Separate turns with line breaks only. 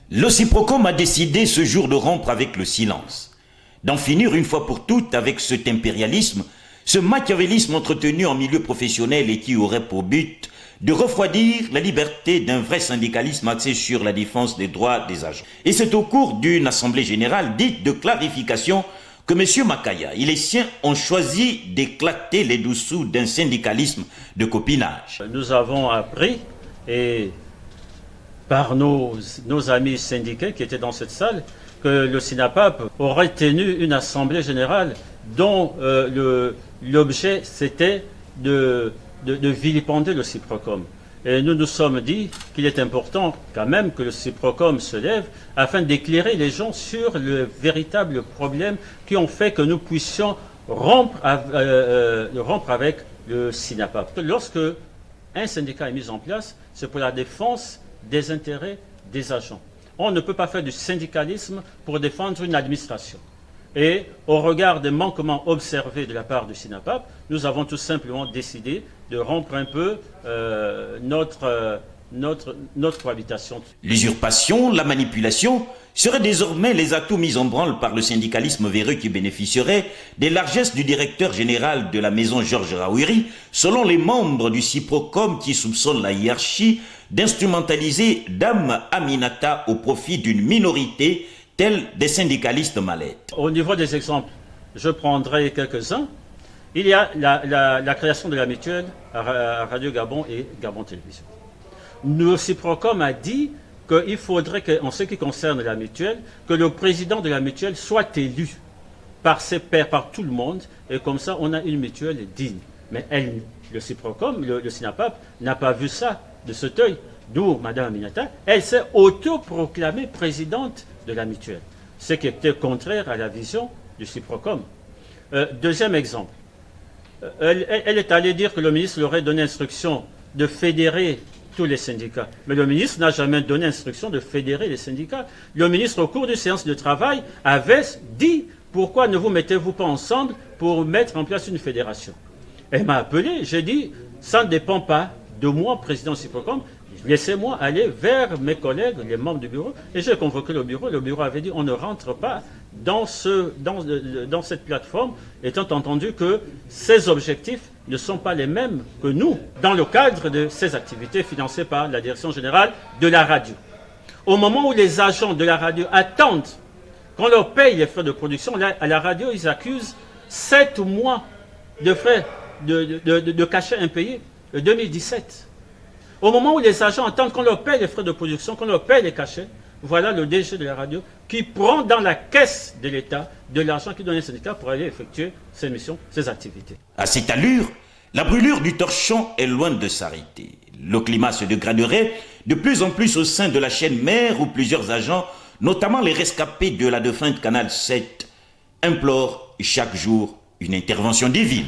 L'Ociprocom a décidé ce jour de rompre avec le silence, d'en finir une fois pour toutes avec cet impérialisme, ce machiavélisme entretenu en milieu professionnel et qui aurait pour but de refroidir la liberté d'un vrai syndicalisme axé sur la défense des droits des agents. Et c'est au cours d'une assemblée générale dite de clarification que M. Makaya et les siens ont choisi d'éclater les dessous d'un syndicalisme de copinage.
Nous avons appris, et par nos amis syndiqués qui étaient dans cette salle, que le SINAPAP aurait tenu une assemblée générale dont l'objet c'était de vilipender le Ciprocom. Et nous nous sommes dit qu'il est important quand même que le Ciprocom se lève afin d'éclairer les gens sur le véritable problème qui ont fait que nous puissions rompre avec le SINAPAP. Lorsque un syndicat est mis en place, c'est pour la défense des intérêts des agents. On ne peut pas faire du syndicalisme pour défendre une administration. Et au regard des manquements observés de la part du SINAPAP, nous avons tout simplement décidé de rompre un peu notre cohabitation.
L'usurpation, la manipulation seraient désormais les atouts mis en branle par le syndicalisme véreux qui bénéficierait des largesses du directeur général de la maison Georges Raouiri, selon les membres du Ciprocom qui soupçonnent la hiérarchie d'instrumentaliser Dame Aminata au profit d'une minorité tels des syndicalistes mallettes.
Au niveau des exemples, je prendrai quelques-uns. Il y a la création de la mutuelle à Radio Gabon et Gabon Télévision. Le Ciprocom a dit qu'il faudrait, en ce qui concerne la mutuelle, que le président de la mutuelle soit élu par ses pairs, par tout le monde, et comme ça on a une mutuelle digne. Mais le Ciprocom, le SINAPAP, n'a pas vu ça de cet œil. D'où Mme Aminata, elle s'est autoproclamée présidente de la mutuelle, ce qui était contraire à la vision du Ciprocom. Deuxième exemple, elle est allée dire que le ministre leur aurait donné instruction de fédérer tous les syndicats. Mais le ministre n'a jamais donné instruction de fédérer les syndicats. Le ministre, au cours d'une séance de travail, avait dit « Pourquoi ne vous mettez-vous pas ensemble pour mettre en place une fédération ?» Elle m'a appelé, j'ai dit « Ça ne dépend pas de moi, président du Ciprocom. Laissez-moi aller vers mes collègues, les membres du bureau. » Et j'ai convoqué le bureau. Le bureau avait dit on ne rentre pas dans cette plateforme, étant entendu que ces objectifs ne sont pas les mêmes que nous, dans le cadre de ces activités financées par la Direction générale de la radio. Au moment où les agents de la radio attendent qu'on leur paye les frais de production, là, à la radio, ils accusent 7 mois de frais de cachet impayés, 2017. Au moment où les agents attendent qu'on leur paye les frais de production, qu'on leur paye les cachets, voilà le DG de la radio qui prend dans la caisse de l'État de l'argent qu'il donne aux syndicats pour aller effectuer ses missions, ses activités.
À cette allure, la brûlure du torchon est loin de s'arrêter. Le climat se dégraderait de plus en plus au sein de la chaîne mère où plusieurs agents, notamment les rescapés de la défunte Canal 7, implorent chaque jour une intervention divine.